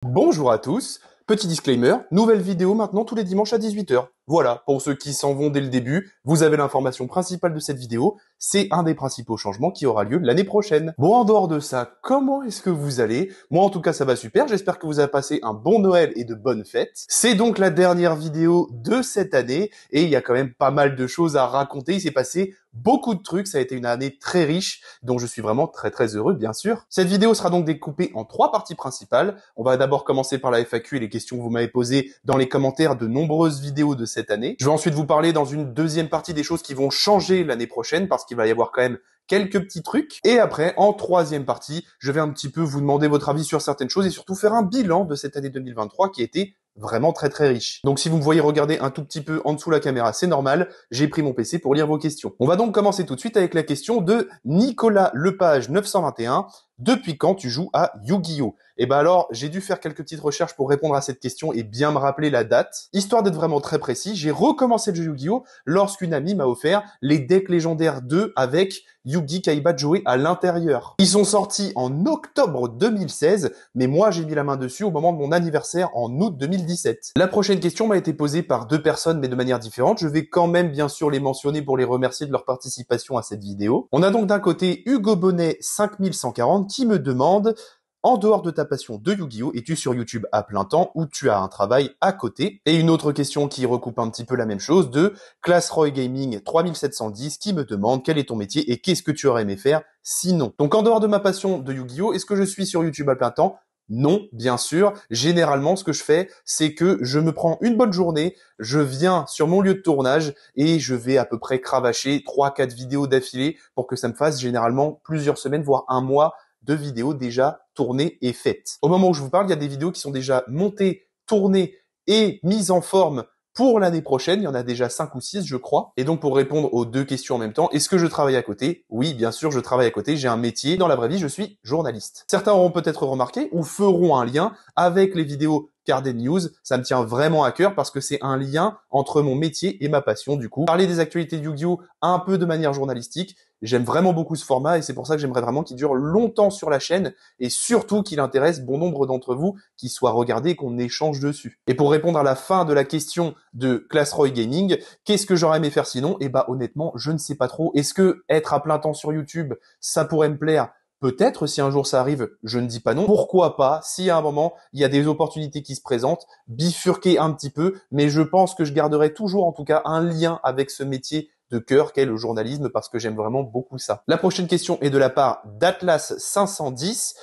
Bonjour à tous, petit disclaimer, nouvelle vidéo maintenant tous les dimanches à 18 h. Voilà, pour ceux qui s'en vont dès le début, vous avez l'information principale de cette vidéo, c'est un des principaux changements qui aura lieu l'année prochaine. Bon, en dehors de ça, comment est-ce que vous allez? Moi en tout cas ça va super, j'espère que vous avez passé un bon Noël et de bonnes fêtes. C'est donc la dernière vidéo de cette année, et il y a quand même pas mal de choses à raconter, il s'est passé beaucoup de trucs, ça a été une année très riche, dont je suis vraiment très heureux bien sûr. Cette vidéo sera donc découpée en 3 parties principales. On va d'abord commencer par la FAQ et les questions que vous m'avez posées dans les commentaires de nombreuses vidéos de cette année. Je vais ensuite vous parler dans une deuxième partie des choses qui vont changer l'année prochaine, parce qu'il va y avoir quand même quelques petits trucs. Et après, en troisième partie, je vais un petit peu vous demander votre avis sur certaines choses et surtout faire un bilan de cette année 2023 qui a été vraiment très riche. Donc si vous me voyez regarder un tout petit peu en dessous la caméra, c'est normal, j'ai pris mon PC pour lire vos questions. On va donc commencer tout de suite avec la question de Nicolas Lepage 921. Depuis quand tu joues à Yu-Gi-Oh? Et ben alors, j'ai dû faire quelques petites recherches pour répondre à cette question et bien me rappeler la date. Histoire d'être vraiment très précis, j'ai recommencé le jeu Yu-Gi-Oh lorsqu'une amie m'a offert les decks légendaires 2 avec Yu-Gi Kaiba joué à l'intérieur. Ils sont sortis en octobre 2016, mais moi j'ai mis la main dessus au moment de mon anniversaire en août 2017. La prochaine question m'a été posée par 2 personnes mais de manière différente. Je vais quand même bien sûr les mentionner pour les remercier de leur participation à cette vidéo. On a donc d'un côté Hugo Bonnet 5140 qui me demande: en dehors de ta passion de Yu-Gi-Oh, es-tu sur YouTube à plein temps ou tu as un travail à côté? Et une autre question qui recoupe un petit peu la même chose de ClassRoy Gaming 3710 qui me demande quel est ton métier et qu'est-ce que tu aurais aimé faire sinon. Donc en dehors de ma passion de Yu-Gi-Oh, est-ce que je suis sur YouTube à plein temps? Non, bien sûr. Généralement, ce que je fais, c'est que je me prends une bonne journée, je viens sur mon lieu de tournage et je vais à peu près cravacher 3-4 vidéos d'affilée pour que ça me fasse généralement plusieurs semaines, voire un mois de vidéos déjà tournées et faites. Au moment où je vous parle, il y a des vidéos qui sont déjà montées, tournées et mises en forme pour l'année prochaine. Il y en a déjà 5 ou 6, je crois. Et donc, pour répondre aux 2 questions en même temps, est-ce que je travaille à côté? Oui, bien sûr, je travaille à côté. J'ai un métier. Dans la vraie vie, je suis journaliste. Certains auront peut-être remarqué ou feront un lien avec les vidéos Carded News. Ça me tient vraiment à cœur parce que c'est un lien entre mon métier et ma passion, du coup. Parler des actualités de Yu-Gi-Oh! Un peu de manière journalistique. J'aime vraiment beaucoup ce format et c'est pour ça que j'aimerais vraiment qu'il dure longtemps sur la chaîne et surtout qu'il intéresse bon nombre d'entre vous, qu'il soit regardé et qu'on échange dessus. Et pour répondre à la fin de la question de ClassRoy Gaming, qu'est-ce que j'aurais aimé faire sinon? Eh bah honnêtement, je ne sais pas trop. Est-ce que être à plein temps sur YouTube, ça pourrait me plaire? Peut-être, si un jour ça arrive, je ne dis pas non. Pourquoi pas, si à un moment, il y a des opportunités qui se présentent, bifurquer un petit peu, mais je pense que je garderai toujours en tout cas un lien avec ce métier de cœur qu'est le journalisme parce que j'aime vraiment beaucoup ça. La prochaine question est de la part d'Atlas 510.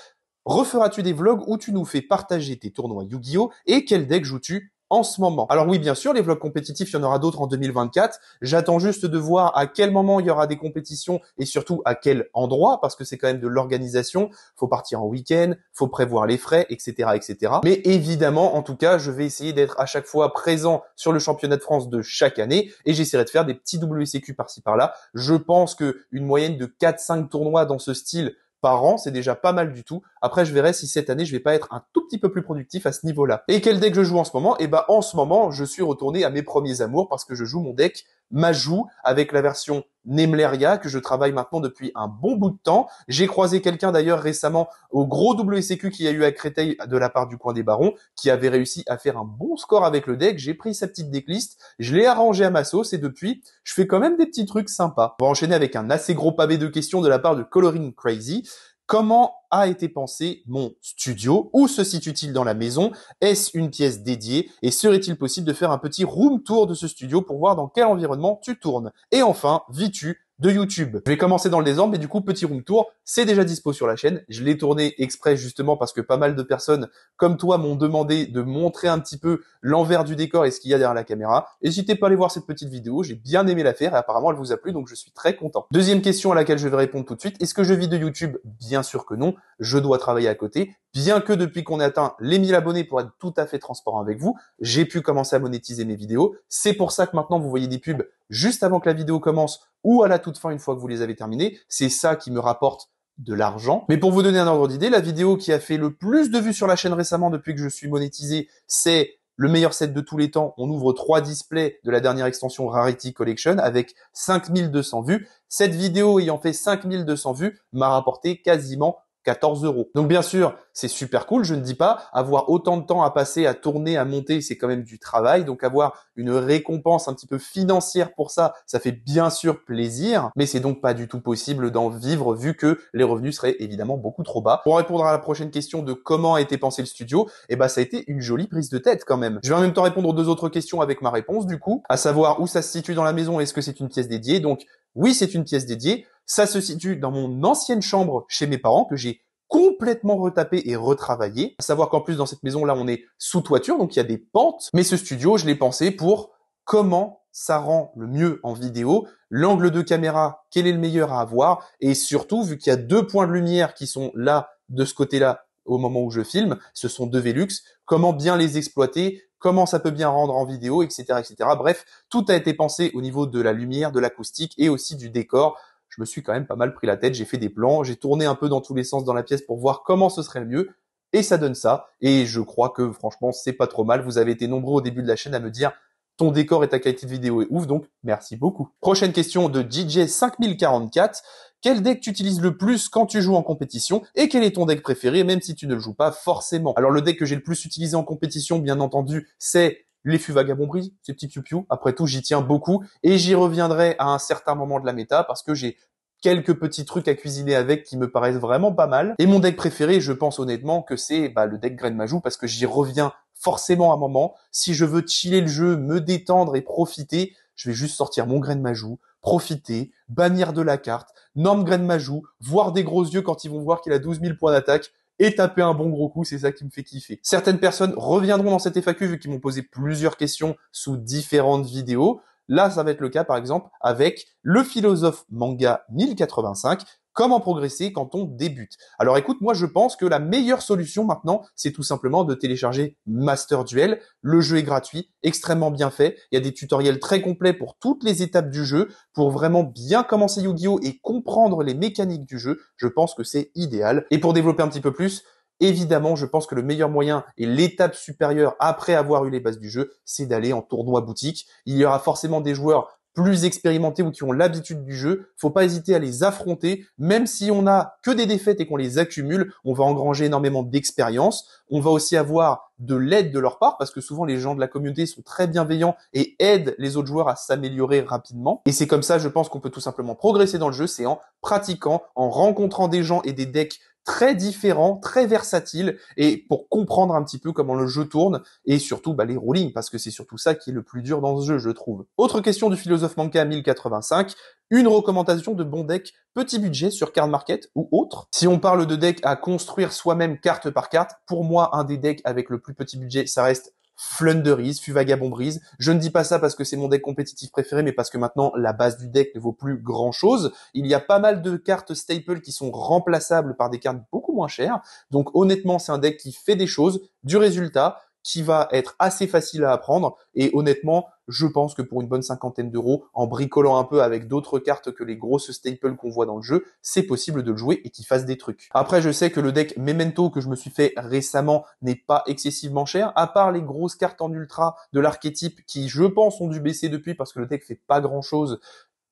Referas-tu des vlogs où tu nous fais partager tes tournois Yu-Gi-Oh! Et quel deck joues-tu en ce moment? Alors oui, bien sûr, les vlogs compétitifs, il y en aura d'autres en 2024. J'attends juste de voir à quel moment il y aura des compétitions et surtout à quel endroit, parce que c'est quand même de l'organisation. Faut partir en week-end, faut prévoir les frais, etc. Mais évidemment, en tout cas, je vais essayer d'être à chaque fois présent sur le championnat de France de chaque année et j'essaierai de faire des petits WCQ par-ci par-là. Je pense que une moyenne de 4-5 tournois dans ce style par an, c'est déjà pas mal du tout. Après, je verrai si cette année, je vais pas être un tout petit peu plus productif à ce niveau-là. Et quel deck je joue en ce moment? Eh ben, en ce moment, je suis retourné à mes premiers amours parce que je joue mon deck Majou avec la version Nemleria que je travaille maintenant depuis un bon bout de temps. J'ai croisé quelqu'un d'ailleurs récemment au gros WCQ qu'il y a eu à Créteil de la part du coin des Barons qui avait réussi à faire un bon score avec le deck. J'ai pris sa petite decklist, je l'ai arrangé à ma sauce et depuis, je fais quand même des petits trucs sympas. On va enchaîner avec un assez gros pavé de questions de la part de Coloring Crazy. Comment a été pensé mon studio? Où se situe-t-il dans la maison? Est-ce une pièce dédiée? Et serait-il possible de faire un petit room tour de ce studio pour voir dans quel environnement tu tournes? Et enfin, vis-tu de YouTube? Je vais commencer dans le désordre, mais du coup, petit room tour, c'est déjà dispo sur la chaîne. Je l'ai tourné exprès justement parce que pas mal de personnes comme toi m'ont demandé de montrer un petit peu l'envers du décor et ce qu'il y a derrière la caméra. N'hésitez pas à aller voir cette petite vidéo, j'ai bien aimé la faire et apparemment elle vous a plu, donc je suis très content. Deuxième question à laquelle je vais répondre tout de suite, est-ce que je vis de YouTube? Bien sûr que non, je dois travailler à côté, bien que depuis qu'on ait atteint les 1000 abonnés, pour être tout à fait transparent avec vous, j'ai pu commencer à monétiser mes vidéos. C'est pour ça que maintenant vous voyez des pubs juste avant que la vidéo commence ou à la toute fin une fois que vous les avez terminées. C'est ça qui me rapporte de l'argent. Mais pour vous donner un ordre d'idée, la vidéo qui a fait le plus de vues sur la chaîne récemment depuis que je suis monétisé, c'est le meilleur set de tous les temps. On ouvre 3 displays de la dernière extension Rarity Collection avec 5200 vues. Cette vidéo ayant fait 5200 vues m'a rapporté quasiment 14 €. Donc bien sûr, c'est super cool, je ne dis pas, avoir autant de temps à passer, à tourner, à monter, c'est quand même du travail, donc avoir une récompense un petit peu financière pour ça, ça fait bien sûr plaisir, mais c'est donc pas du tout possible d'en vivre vu que les revenus seraient évidemment beaucoup trop bas. Pour répondre à la prochaine question de comment a été pensé le studio, eh ben ça a été une jolie prise de tête quand même. Je vais en même temps répondre aux deux autres questions avec ma réponse du coup, à savoir où ça se situe dans la maison, est-ce que c'est une pièce dédiée? Donc oui, c'est une pièce dédiée. Ça se situe dans mon ancienne chambre chez mes parents que j'ai complètement retapé et retravaillé. À savoir qu'en plus dans cette maison là on est sous toiture donc il y a des pentes. Mais ce studio je l'ai pensé pour comment ça rend le mieux en vidéo, l'angle de caméra, quel est le meilleur à avoir et surtout vu qu'il y a deux points de lumière qui sont là de ce côté-là au moment où je filme, ce sont deux Velux, comment bien les exploiter, comment ça peut bien rendre en vidéo, etc., etc. Bref, tout a été pensé au niveau de la lumière, de l'acoustique et aussi du décor. Je me suis quand même pas mal pris la tête, j'ai fait des plans, j'ai tourné un peu dans tous les sens dans la pièce pour voir comment ce serait le mieux, et ça donne ça, et je crois que franchement c'est pas trop mal, vous avez été nombreux au début de la chaîne à me dire ton décor et ta qualité de vidéo est ouf, donc merci beaucoup. Prochaine question de DJ5044, quel deck tu utilises le plus quand tu joues en compétition, et quel est ton deck préféré même si tu ne le joues pas forcément? Alors le deck que j'ai le plus utilisé en compétition, bien entendu, c'est les fûts vagabond brise, ces petits piou-piou. Après tout, j'y tiens beaucoup et j'y reviendrai à un certain moment de la méta parce que j'ai quelques petits trucs à cuisiner avec qui me paraissent vraiment pas mal. Et mon deck préféré, je pense honnêtement que c'est le deck Graine Majou parce que j'y reviens forcément à un moment. Si je veux chiller le jeu, me détendre et profiter, je vais juste sortir mon Graine Majou, profiter, bannir de la carte, norme Graine Majou, voir des gros yeux quand ils vont voir qu'il a 12 000 points d'attaque, et taper un bon gros coup, c'est ça qui me fait kiffer. Certaines personnes reviendront dans cette FAQ vu qu'ils m'ont posé plusieurs questions sous différentes vidéos. Là, ça va être le cas, par exemple, avec le philosophe manga 1085, comment progresser quand on débute. Alors écoute, moi je pense que la meilleure solution maintenant, c'est tout simplement de télécharger Master Duel. Le jeu est gratuit, extrêmement bien fait. Il y a des tutoriels très complets pour toutes les étapes du jeu, pour vraiment bien commencer Yu-Gi-Oh! Et comprendre les mécaniques du jeu. Je pense que c'est idéal. Et pour développer un petit peu plus, évidemment, je pense que le meilleur moyen et l'étape supérieure après avoir eu les bases du jeu, c'est d'aller en tournoi boutique. Il y aura forcément des joueurs plus expérimentés ou qui ont l'habitude du jeu. Faut pas hésiter à les affronter. Même si on a que des défaites et qu'on les accumule, on va engranger énormément d'expérience. On va aussi avoir de l'aide de leur part parce que souvent les gens de la communauté sont très bienveillants et aident les autres joueurs à s'améliorer rapidement. Et c'est comme ça, je pense qu'on peut tout simplement progresser dans le jeu. C'est en pratiquant, en rencontrant des gens et des decks très différents, très versatiles, et pour comprendre un petit peu comment le jeu tourne, et surtout les rulings, parce que c'est surtout ça qui est le plus dur dans ce jeu, je trouve. Autre question du philosophe Manka 1085, une recommandation de bon deck petit budget sur Card Market ou autre. Si on parle de deck à construire soi-même carte par carte, pour moi, un des decks avec le plus petit budget, ça reste Flunderies, fût vagabond brise. Je ne dis pas ça parce que c'est mon deck compétitif préféré, mais parce que maintenant, la base du deck ne vaut plus grand chose. Il y a pas mal de cartes staple qui sont remplaçables par des cartes beaucoup moins chères. Donc honnêtement, c'est un deck qui fait des choses, du résultat, qui va être assez facile à apprendre. Et honnêtement, je pense que pour une bonne cinquantaine d'euros, en bricolant un peu avec d'autres cartes que les grosses staples qu'on voit dans le jeu, c'est possible de le jouer et qu'il fasse des trucs. Après, je sais que le deck Memento que je me suis fait récemment n'est pas excessivement cher, à part les grosses cartes en ultra de l'archétype qui, je pense, ont dû baisser depuis parce que le deck fait pas grand chose.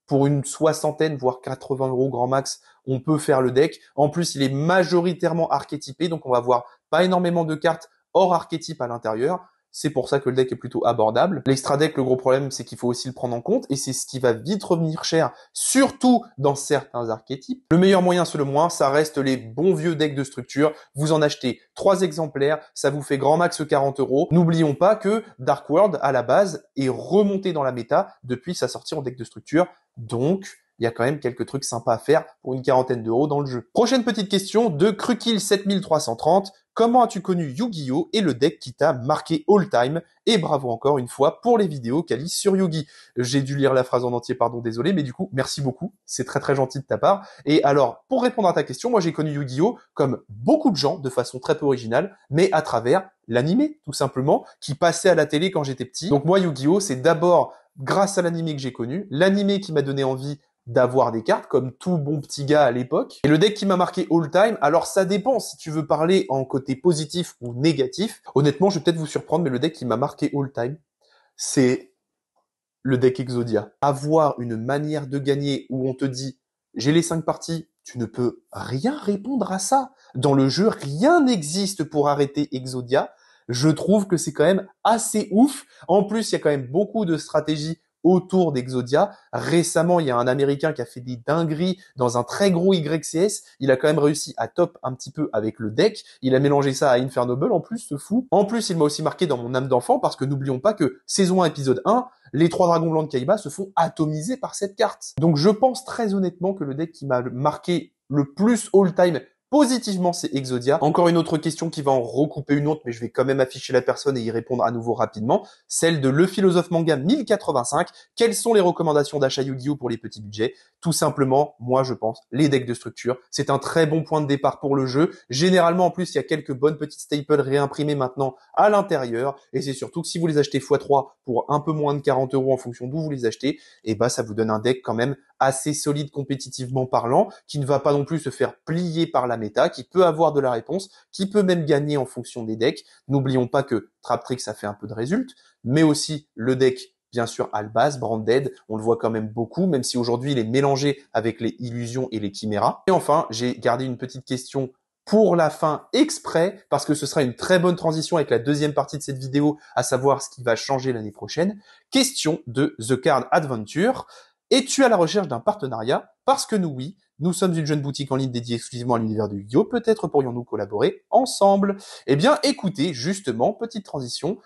Pour une soixantaine, voire 80 € grand max, on peut faire le deck. En plus, il est majoritairement archétypé, donc on va avoir pas énormément de cartes hors archétype à l'intérieur. C'est pour ça que le deck est plutôt abordable. L'extra deck, le gros problème, c'est qu'il faut aussi le prendre en compte et c'est ce qui va vite revenir cher, surtout dans certains archétypes. Le meilleur moyen, selon moi, ça reste les bons vieux decks de structure. Vous en achetez 3 exemplaires, ça vous fait grand max 40 €. N'oublions pas que Dark World, à la base, est remonté dans la méta depuis sa sortie en deck de structure. Donc, il y a quand même quelques trucs sympas à faire pour une quarantaine d'euros dans le jeu. Prochaine petite question de Krukil 7330. Comment as-tu connu Yu-Gi-Oh! Et le deck qui t'a marqué all time? Et bravo encore une fois pour les vidéos Kali sur Yu-Gi. J'ai dû lire la phrase en entier, pardon, désolé, mais du coup, merci beaucoup. C'est très très gentil de ta part. Et alors, pour répondre à ta question, moi j'ai connu Yu-Gi-Oh! Comme beaucoup de gens, de façon très peu originale, mais à travers l'animé, tout simplement, qui passait à la télé quand j'étais petit. Donc moi, Yu-Gi-Oh! C'est d'abord grâce à l'animé que j'ai connu, l'animé qui m'a donné envie d'avoir des cartes, comme tout bon petit gars à l'époque. Et le deck qui m'a marqué all time, alors ça dépend si tu veux parler en côté positif ou négatif. Honnêtement, je vais peut-être vous surprendre, mais le deck qui m'a marqué all time, c'est le deck Exodia. Avoir une manière de gagner où on te dit j'ai les 5 parties. Tu ne peux rien répondre à ça. Dans le jeu, rien n'existe pour arrêter Exodia. Je trouve que c'est quand même assez ouf. En plus, il y a quand même beaucoup de stratégies autour d'Exodia. Récemment, il y a un Américain qui a fait des dingueries dans un très gros YCS. Il a quand même réussi à top un petit peu avec le deck. Il a mélangé ça à Infernoble en plus, ce fou. En plus, il m'a aussi marqué dans mon âme d'enfant parce que n'oublions pas que saison 1, épisode 1, les 3 dragons blancs de Kaiba se font atomiser par cette carte. Donc je pense très honnêtement que le deck qui m'a marqué le plus all-time positivement, c'est Exodia. Encore une autre question qui va en recouper une autre, mais je vais quand même afficher la personne et y répondre à nouveau rapidement. Celle de Le Philosophe Manga 1085. Quelles sont les recommandations d'achat Yu-Gi-Oh pour les petits budgets? Tout simplement, moi je pense, les decks de structure. C'est un très bon point de départ pour le jeu. Généralement, en plus, il y a quelques bonnes petites staples réimprimées maintenant à l'intérieur. Et c'est surtout que si vous les achetez x3 pour un peu moins de 40 € en fonction d'où vous les achetez, et bah ça vous donne un deck quand même assez solide compétitivement parlant, qui ne va pas non plus se faire plier par la méta, qui peut avoir de la réponse, qui peut même gagner en fonction des decks. N'oublions pas que Traptrix, ça fait un peu de résulte, mais aussi le deck, bien sûr, Albaz, Branded, on le voit quand même beaucoup, même si aujourd'hui il est mélangé avec les illusions et les chiméras. Et enfin, j'ai gardé une petite question pour la fin exprès, parce que ce sera une très bonne transition avec la deuxième partie de cette vidéo, à savoir ce qui va changer l'année prochaine. Question de The Card Adventure. Es-tu à la recherche d'un partenariat? Parce que nous, oui, nous sommes une jeune boutique en ligne dédiée exclusivement à l'univers de Yu-Gi-Oh! Peut-être pourrions-nous collaborer ensemble? Eh bien, écoutez, justement, petite transition.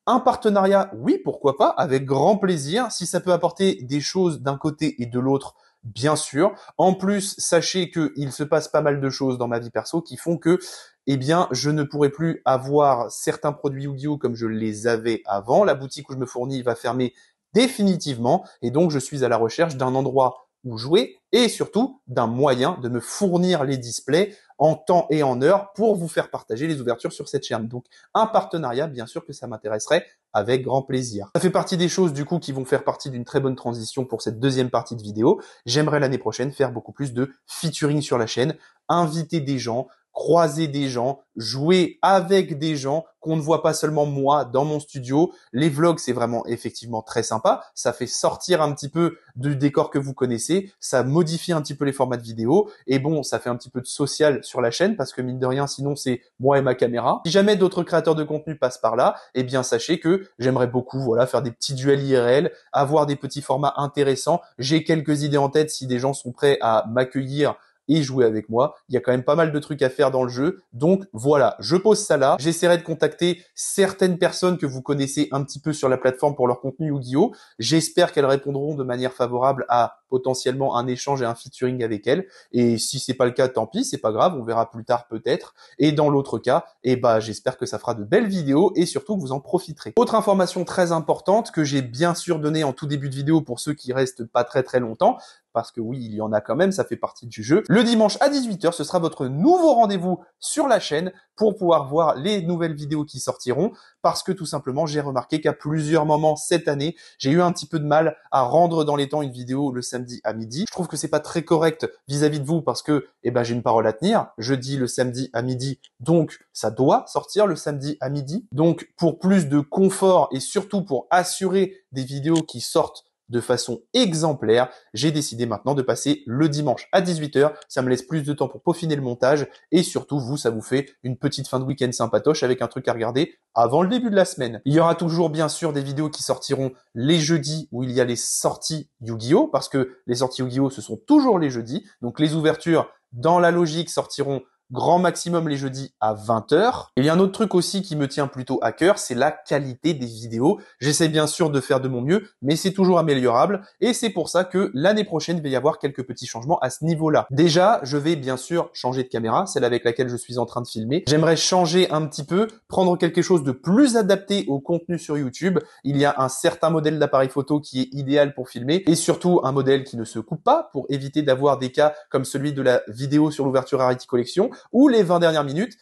Un partenariat, oui, pourquoi pas, avec grand plaisir. Si ça peut apporter des choses d'un côté et de l'autre, bien sûr. En plus, sachez qu'il se passe pas mal de choses dans ma vie perso qui font que, eh bien, je ne pourrai plus avoir certains produits Yu-Gi-Oh! Comme je les avais avant. La boutique où je me fournis va fermer définitivement, et donc je suis à la recherche d'un endroit où jouer et surtout d'un moyen de me fournir les displays en temps et en heure pour vous faire partager les ouvertures sur cette chaîne. Donc un partenariat, bien sûr que ça m'intéresserait avec grand plaisir. Ça fait partie des choses du coup qui vont faire partie d'une très bonne transition pour cette deuxième partie de vidéo. J'aimerais l'année prochaine faire beaucoup plus de featuring sur la chaîne, inviter des gens, croiser des gens, jouer avec des gens, qu'on ne voit pas seulement moi dans mon studio. Les vlogs, c'est vraiment effectivement très sympa. Ça fait sortir un petit peu du décor que vous connaissez. Ça modifie un petit peu les formats de vidéo. Et bon, ça fait un petit peu de social sur la chaîne parce que mine de rien, sinon c'est moi et ma caméra. Si jamais d'autres créateurs de contenu passent par là, eh bien sachez que j'aimerais beaucoup, voilà, faire des petits duels IRL, avoir des petits formats intéressants. J'ai quelques idées en tête si des gens sont prêts à m'accueillir et jouer avec moi. Il y a quand même pas mal de trucs à faire dans le jeu. Donc voilà, je pose ça là. J'essaierai de contacter certaines personnes que vous connaissez un petit peu sur la plateforme pour leur contenu Yu-Gi-Oh! J'espère qu'elles répondront de manière favorable à potentiellement un échange et un featuring avec elles. Et si c'est pas le cas, tant pis, c'est pas grave, on verra plus tard peut-être. Et dans l'autre cas, eh ben, j'espère que ça fera de belles vidéos et surtout que vous en profiterez. Autre information très importante que j'ai bien sûr donnée en tout début de vidéo pour ceux qui restent pas très longtemps, parce que oui, il y en a quand même, ça fait partie du jeu. Le dimanche à 18h, ce sera votre nouveau rendez-vous sur la chaîne pour pouvoir voir les nouvelles vidéos qui sortiront, parce que tout simplement, j'ai remarqué qu'à plusieurs moments cette année, j'ai eu un petit peu de mal à rendre dans les temps une vidéo le samedi à midi. Je trouve que c'est pas très correct vis-à-vis de vous parce que, eh ben, j'ai une parole à tenir. Je dis le samedi à midi, donc ça doit sortir le samedi à midi. Donc, pour plus de confort et surtout pour assurer des vidéos qui sortent de façon exemplaire, j'ai décidé maintenant de passer le dimanche à 18h. Ça me laisse plus de temps pour peaufiner le montage et surtout, vous, ça vous fait une petite fin de week-end sympatoche avec un truc à regarder avant le début de la semaine. Il y aura toujours, bien sûr, des vidéos qui sortiront les jeudis où il y a les sorties Yu-Gi-Oh! Parce que les sorties Yu-Gi-Oh! Ce sont toujours les jeudis. Donc, les ouvertures, dans la logique, sortiront grand maximum les jeudis à 20h. Il y a un autre truc aussi qui me tient plutôt à cœur, c'est la qualité des vidéos. J'essaie bien sûr de faire de mon mieux, mais c'est toujours améliorable et c'est pour ça que l'année prochaine, il va y avoir quelques petits changements à ce niveau-là. Déjà, je vais bien sûr changer de caméra, celle avec laquelle je suis en train de filmer. J'aimerais changer un petit peu, prendre quelque chose de plus adapté au contenu sur YouTube. Il y a un certain modèle d'appareil photo qui est idéal pour filmer et surtout un modèle qui ne se coupe pas pour éviter d'avoir des cas comme celui de la vidéo sur l'ouverture Rarity Collection où les 20 dernières minutes,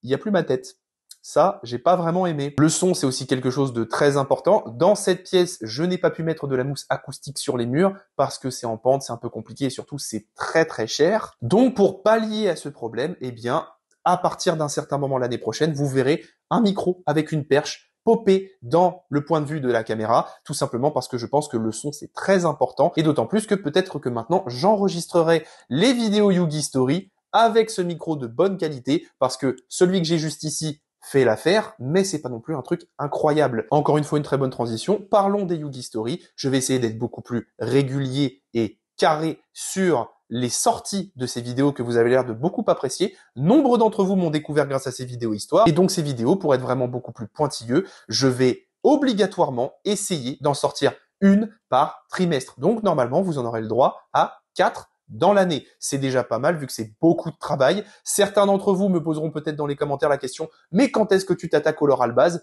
il n'y a plus ma tête. Ça, j'ai pas vraiment aimé. Le son, c'est aussi quelque chose de très important. Dans cette pièce, je n'ai pas pu mettre de la mousse acoustique sur les murs parce que c'est en pente, c'est un peu compliqué et surtout, c'est très cher. Donc, pour pallier à ce problème, eh bien, à partir d'un certain moment l'année prochaine, vous verrez un micro avec une perche popper dans le point de vue de la caméra, tout simplement parce que je pense que le son c'est très important et d'autant plus que peut-être que maintenant j'enregistrerai les vidéos Yugi Story avec ce micro de bonne qualité parce que celui que j'ai juste ici fait l'affaire, mais c'est pas non plus un truc incroyable. Encore une fois, une très bonne transition. Parlons des Yugi Story. Je vais essayer d'être beaucoup plus régulier et carré sur les sorties de ces vidéos que vous avez l'air de beaucoup apprécier. Nombre d'entre vous m'ont découvert grâce à ces vidéos histoire. Et donc ces vidéos, pour être vraiment beaucoup plus pointilleux, je vais obligatoirement essayer d'en sortir une par trimestre. Donc normalement, vous en aurez le droit à 4 dans l'année. C'est déjà pas mal vu que c'est beaucoup de travail. Certains d'entre vous me poseront peut-être dans les commentaires la question, mais quand est-ce que tu t'attaques au lore à la base ?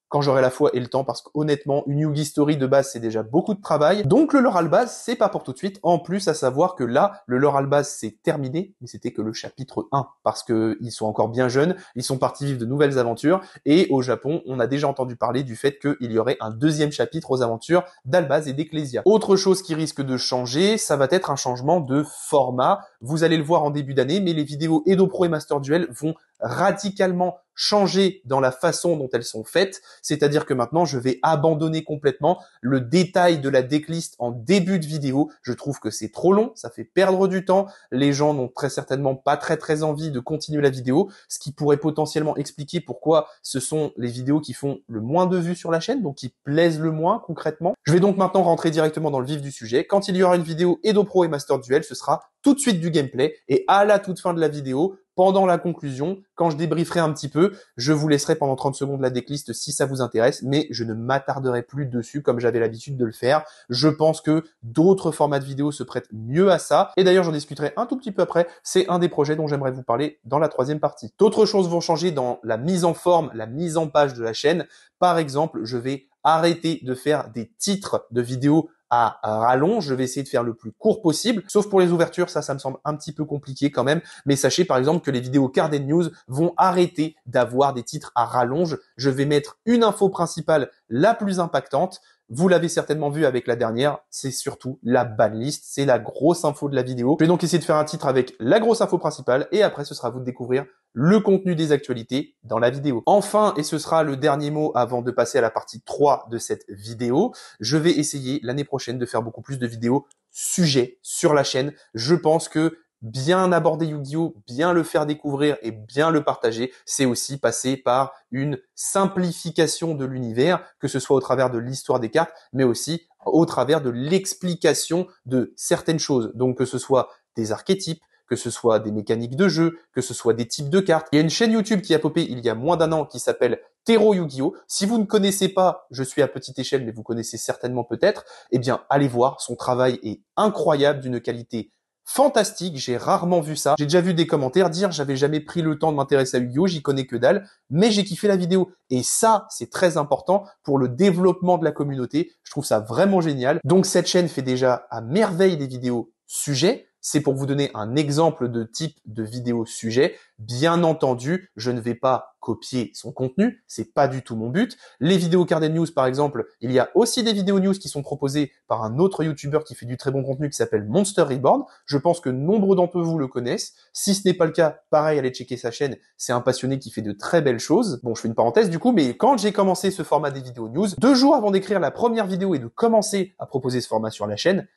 Quand j'aurai la foi et le temps, parce qu'honnêtement, une Yugi Story de base, c'est déjà beaucoup de travail. Donc le lore à la base, c'est pas pour tout de suite. En plus, à savoir que là, le lore à la base, c'est terminé, mais c'était que le chapitre 1, parce que ils sont encore bien jeunes, ils sont partis vivre de nouvelles aventures, et au Japon, on a déjà entendu parler du fait qu'il y aurait un deuxième chapitre aux aventures d'Albaz et d'Ecclesia. Autre chose qui risque de changer, ça va être un changement de format. Vous allez le voir en début d'année, mais les vidéos Edo Pro et Master Duel vont radicalement changer dans la façon dont elles sont faites, c'est-à-dire que maintenant je vais abandonner complètement le détail de la decklist en début de vidéo. Je trouve que c'est trop long, ça fait perdre du temps, les gens n'ont très certainement pas très envie de continuer la vidéo, ce qui pourrait potentiellement expliquer pourquoi ce sont les vidéos qui font le moins de vues sur la chaîne, donc qui plaisent le moins concrètement. Je vais donc maintenant rentrer directement dans le vif du sujet. Quand il y aura une vidéo Edo Pro et Master Duel, ce sera tout de suite du gameplay, et à la toute fin de la vidéo, pendant la conclusion, quand je débrieferai un petit peu, je vous laisserai pendant 30 secondes la decklist si ça vous intéresse, mais je ne m'attarderai plus dessus comme j'avais l'habitude de le faire. Je pense que d'autres formats de vidéos se prêtent mieux à ça, et d'ailleurs j'en discuterai un tout petit peu après. C'est un des projets dont j'aimerais vous parler dans la troisième partie. D'autres choses vont changer dans la mise en forme, la mise en page de la chaîne. Par exemple, je vais arrêter de faire des titres de vidéos à rallonge, je vais essayer de faire le plus court possible, sauf pour les ouvertures, ça me semble un petit peu compliqué quand même, mais sachez par exemple que les vidéos Carden News vont arrêter d'avoir des titres à rallonge. Je vais mettre une info principale la plus impactante. Vous l'avez certainement vu avec la dernière, c'est surtout la banlist, c'est la grosse info de la vidéo. Je vais donc essayer de faire un titre avec la grosse info principale et après ce sera à vous de découvrir le contenu des actualités dans la vidéo. Enfin, et ce sera le dernier mot avant de passer à la partie 3 de cette vidéo, je vais essayer l'année prochaine de faire beaucoup plus de vidéos sujets sur la chaîne. Je pense que bien aborder Yu-Gi-Oh, bien le faire découvrir et bien le partager, c'est aussi passer par une simplification de l'univers, que ce soit au travers de l'histoire des cartes, mais aussi au travers de l'explication de certaines choses. Donc que ce soit des archétypes, que ce soit des mécaniques de jeu, que ce soit des types de cartes. Il y a une chaîne YouTube qui a popé il y a moins d'un an qui s'appelle Tero Yu-Gi-Oh. Si vous ne connaissez pas, je suis à petite échelle, mais vous connaissez certainement peut-être, eh bien allez voir, son travail est incroyable, d'une qualité fantastique, j'ai rarement vu ça. J'ai déjà vu des commentaires dire j'avais jamais pris le temps de m'intéresser à Yu-Gi-Oh, j'y connais que dalle, mais j'ai kiffé la vidéo. Et ça, c'est très important pour le développement de la communauté. Je trouve ça vraiment génial. Donc cette chaîne fait déjà à merveille des vidéos sujets. C'est pour vous donner un exemple de type de vidéo sujet. Bien entendu, je ne vais pas copier son contenu, c'est pas du tout mon but. Les vidéos Carden News, par exemple, il y a aussi des vidéos news qui sont proposées par un autre YouTuber qui fait du très bon contenu qui s'appelle Monster Reborn. Je pense que nombre d'entre vous le connaissent. Si ce n'est pas le cas, pareil, allez checker sa chaîne. C'est un passionné qui fait de très belles choses. Bon, je fais une parenthèse du coup, mais quand j'ai commencé ce format des vidéos news, 2 jours avant d'écrire la première vidéo et de commencer à proposer ce format sur la chaîne,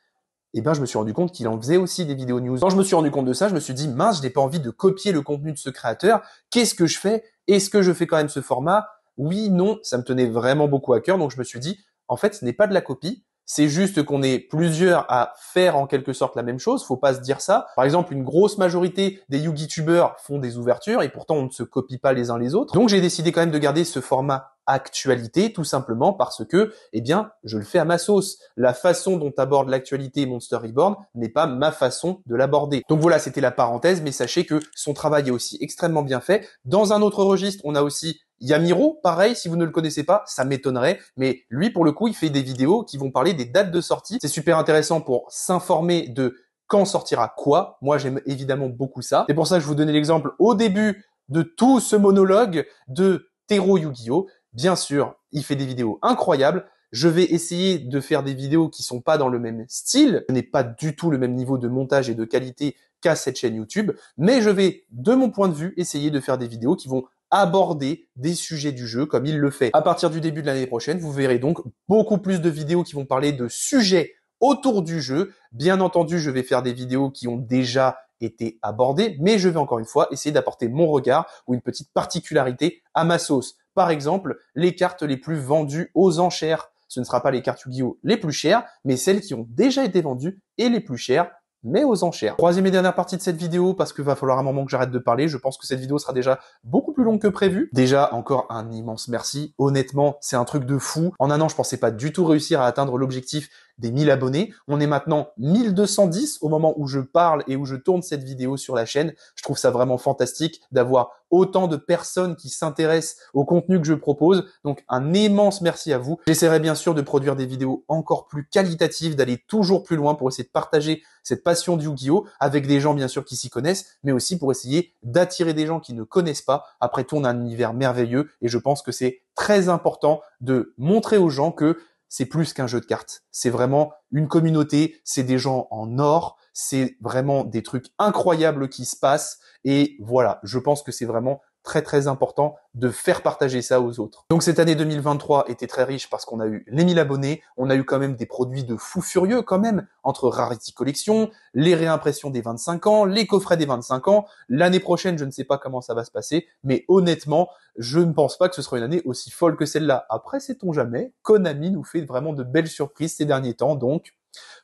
eh ben, je me suis rendu compte qu'il en faisait aussi des vidéos news. Quand je me suis rendu compte de ça, je me suis dit, mince, je n'ai pas envie de copier le contenu de ce créateur. Qu'est-ce que je fais? Est-ce que je fais quand même ce format? Oui, non, ça me tenait vraiment beaucoup à cœur. Donc, je me suis dit, en fait, ce n'est pas de la copie. C'est juste qu'on est plusieurs à faire en quelque sorte la même chose. Faut pas se dire ça. Par exemple, une grosse majorité des Yu-Gi-Tubers font des ouvertures et pourtant on ne se copie pas les uns les autres. Donc, j'ai décidé quand même de garder ce format actualité, tout simplement parce que, eh bien, je le fais à ma sauce. La façon dont aborde l'actualité Monster Reborn n'est pas ma façon de l'aborder. Donc voilà, c'était la parenthèse, mais sachez que son travail est aussi extrêmement bien fait. Dans un autre registre, on a aussi Yamiro, pareil, si vous ne le connaissez pas, ça m'étonnerait, mais lui, pour le coup, il fait des vidéos qui vont parler des dates de sortie. C'est super intéressant pour s'informer de quand sortira quoi. Moi, j'aime évidemment beaucoup ça. C'est pour ça que je vous donnais l'exemple au début de tout ce monologue de Tero Yu-Gi-Oh! Bien sûr, il fait des vidéos incroyables. Je vais essayer de faire des vidéos qui sont pas dans le même style. Ce n'est pas du tout le même niveau de montage et de qualité qu'à cette chaîne YouTube. Mais je vais, de mon point de vue, essayer de faire des vidéos qui vont aborder des sujets du jeu comme il le fait. À partir du début de l'année prochaine, vous verrez donc beaucoup plus de vidéos qui vont parler de sujets autour du jeu. Bien entendu, je vais faire des vidéos qui ont déjà été abordées, mais je vais encore une fois essayer d'apporter mon regard ou une petite particularité à ma sauce. Par exemple, les cartes les plus vendues aux enchères. Ce ne sera pas les cartes Yu-Gi-Oh les plus chères, mais celles qui ont déjà été vendues et les plus chères, mais aux enchères. Troisième et dernière partie de cette vidéo, parce qu'il va falloir un moment que j'arrête de parler. Je pense que cette vidéo sera déjà beaucoup plus longue que prévu. Déjà, encore un immense merci. Honnêtement, c'est un truc de fou. En un an, je pensais pas du tout réussir à atteindre l'objectif des 1000 abonnés. On est maintenant 1210 au moment où je parle et où je tourne cette vidéo sur la chaîne. Je trouve ça vraiment fantastique d'avoir autant de personnes qui s'intéressent au contenu que je propose. Donc, un immense merci à vous. J'essaierai bien sûr de produire des vidéos encore plus qualitatives, d'aller toujours plus loin pour essayer de partager cette passion du Yu-Gi-Oh avec des gens bien sûr qui s'y connaissent, mais aussi pour essayer d'attirer des gens qui ne connaissent pas. Après tout, on a un univers merveilleux et je pense que c'est très important de montrer aux gens que c'est plus qu'un jeu de cartes. C'est vraiment une communauté, c'est des gens en or, c'est vraiment des trucs incroyables qui se passent. Et voilà, je pense que c'est vraiment très très important de faire partager ça aux autres. Donc cette année 2023 était très riche parce qu'on a eu les 1000 abonnés, on a eu quand même des produits de fou furieux quand même, entre Rarity Collection, les réimpressions des 25 ans, les coffrets des 25 ans. L'année prochaine, je ne sais pas comment ça va se passer, mais honnêtement, je ne pense pas que ce sera une année aussi folle que celle-là. Après, sait-on jamais, Konami nous fait vraiment de belles surprises ces derniers temps, donc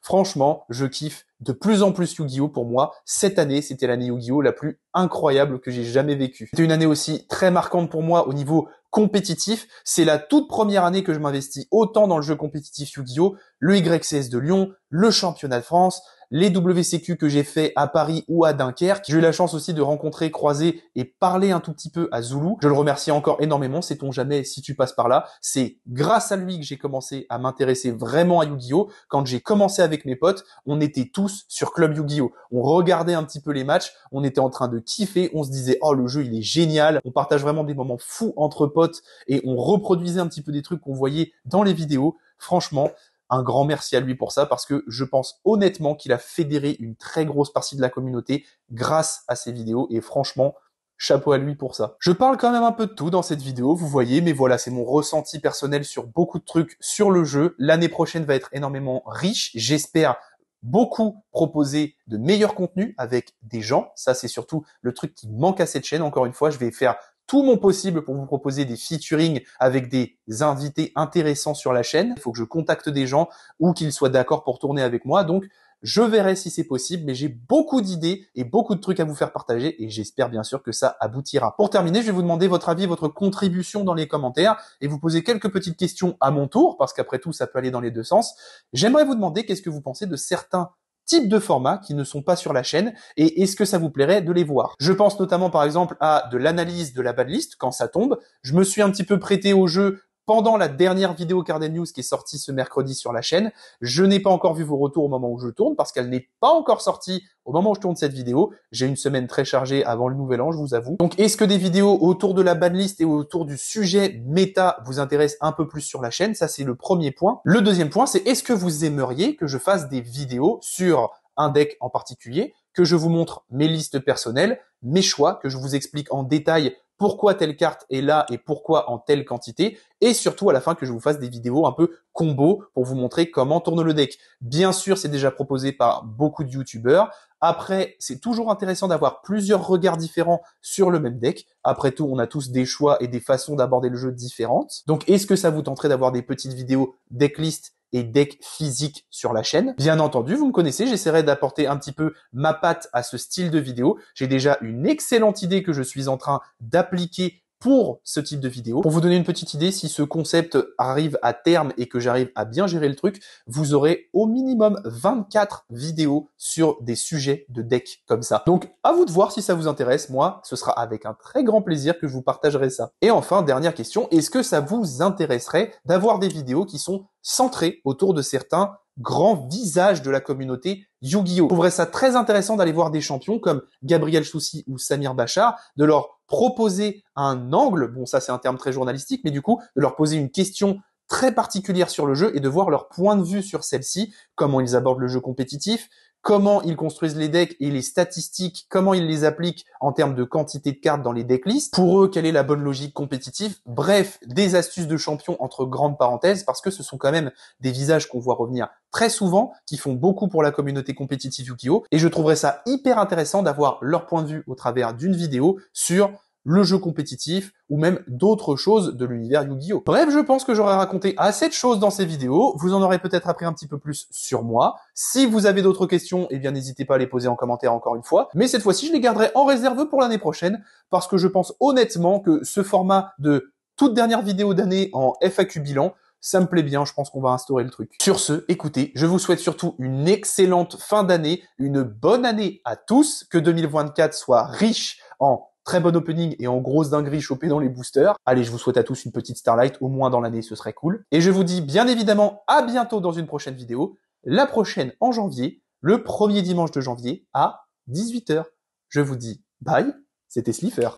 franchement, je kiffe de plus en plus Yu-Gi-Oh! Pour moi. Cette année, c'était l'année Yu-Gi-Oh! La plus incroyable que j'ai jamais vécue. C'était une année aussi très marquante pour moi au niveau compétitif. C'est la toute première année que je m'investis autant dans le jeu compétitif Yu-Gi-Oh! Le YCS de Lyon, le championnat de France, les WCQ que j'ai fait à Paris ou à Dunkerque. J'ai eu la chance aussi de rencontrer, croiser et parler un tout petit peu à Zulu. Je le remercie encore énormément, sait-on jamais si tu passes par là. C'est grâce à lui que j'ai commencé à m'intéresser vraiment à Yu-Gi-Oh! Quand j'ai commencé avec mes potes, on était tous sur Club Yu-Gi-Oh! On regardait un petit peu les matchs, on était en train de kiffer, on se disait « Oh, le jeu, il est génial !» On partage vraiment des moments fous entre potes et on reproduisait un petit peu des trucs qu'on voyait dans les vidéos. Franchement, un grand merci à lui pour ça parce que je pense honnêtement qu'il a fédéré une très grosse partie de la communauté grâce à ses vidéos et franchement, chapeau à lui pour ça. Je parle quand même un peu de tout dans cette vidéo, vous voyez, mais voilà, c'est mon ressenti personnel sur beaucoup de trucs sur le jeu. L'année prochaine va être énormément riche, j'espère beaucoup proposer de meilleurs contenus avec des gens. Ça, c'est surtout le truc qui manque à cette chaîne. Encore une fois, je vais faire tout mon possible pour vous proposer des featuring avec des invités intéressants sur la chaîne. Il faut que je contacte des gens ou qu'ils soient d'accord pour tourner avec moi. Donc, je verrai si c'est possible, mais j'ai beaucoup d'idées et beaucoup de trucs à vous faire partager et j'espère bien sûr que ça aboutira. Pour terminer, je vais vous demander votre avis, votre contribution dans les commentaires et vous poser quelques petites questions à mon tour parce qu'après tout, ça peut aller dans les deux sens. J'aimerais vous demander qu'est-ce que vous pensez de certains types de formats qui ne sont pas sur la chaîne et est-ce que ça vous plairait de les voir. Je pense notamment par exemple à de l'analyse de la banlist quand ça tombe. Je me suis un petit peu prêté au jeu pendant la dernière vidéo Carded News qui est sortie ce mercredi sur la chaîne. Je n'ai pas encore vu vos retours au moment où je tourne parce qu'elle n'est pas encore sortie au moment où je tourne cette vidéo. J'ai une semaine très chargée avant le nouvel an, je vous avoue. Donc, est-ce que des vidéos autour de la banlist et autour du sujet méta vous intéressent un peu plus sur la chaîne? Ça, c'est le premier point. Le deuxième point, c'est est-ce que vous aimeriez que je fasse des vidéos sur un deck en particulier, que je vous montre mes listes personnelles, mes choix, que je vous explique en détail pourquoi telle carte est là et pourquoi en telle quantité, et surtout à la fin que je vous fasse des vidéos un peu combo pour vous montrer comment tourne le deck. Bien sûr, c'est déjà proposé par beaucoup de youtubeurs. Après, c'est toujours intéressant d'avoir plusieurs regards différents sur le même deck. Après tout, on a tous des choix et des façons d'aborder le jeu différentes. Donc, est-ce que ça vous tenterait d'avoir des petites vidéos decklist et deck physique sur la chaîne? Bien entendu, vous me connaissez, j'essaierai d'apporter un petit peu ma patte à ce style de vidéo. J'ai déjà une excellente idée que je suis en train d'appliquer pour ce type de vidéo. Pour vous donner une petite idée, si ce concept arrive à terme et que j'arrive à bien gérer le truc, vous aurez au minimum 24 vidéos sur des sujets de deck comme ça. Donc, à vous de voir si ça vous intéresse. Moi, ce sera avec un très grand plaisir que je vous partagerai ça. Et enfin, dernière question, est-ce que ça vous intéresserait d'avoir des vidéos qui sont centrées autour de certains grands visages de la communauté Yu-Gi-Oh! Je trouverais ça très intéressant d'aller voir des champions comme Gabriel Choussi ou Samir Bachar, de leur proposer un angle, bon ça c'est un terme très journalistique, mais du coup de leur poser une question très particulière sur le jeu et de voir leur point de vue sur celle-ci, comment ils abordent le jeu compétitif, comment ils construisent les decks et les statistiques, comment ils les appliquent en termes de quantité de cartes dans les decklists. Pour eux, quelle est la bonne logique compétitive. Bref, des astuces de champion entre grandes parenthèses, parce que ce sont quand même des visages qu'on voit revenir très souvent, qui font beaucoup pour la communauté compétitive Yu-Gi-Oh! Et je trouverais ça hyper intéressant d'avoir leur point de vue au travers d'une vidéo sur le jeu compétitif, ou même d'autres choses de l'univers Yu-Gi-Oh! Bref, je pense que j'aurais raconté assez de choses dans ces vidéos, vous en aurez peut-être appris un petit peu plus sur moi. Si vous avez d'autres questions, eh bien n'hésitez pas à les poser en commentaire encore une fois, mais cette fois-ci je les garderai en réserve pour l'année prochaine, parce que je pense honnêtement que ce format de toute dernière vidéo d'année en FAQ bilan, ça me plaît bien, je pense qu'on va instaurer le truc. Sur ce, écoutez, je vous souhaite surtout une excellente fin d'année, une bonne année à tous, que 2024 soit riche en très bon opening et en grosse dinguerie chopée dans les boosters. Allez, je vous souhaite à tous une petite Starlight, au moins dans l'année, ce serait cool. Et je vous dis bien évidemment à bientôt dans une prochaine vidéo, la prochaine en janvier, le premier dimanche de janvier à 18 h. Je vous dis bye, c'était Slifer.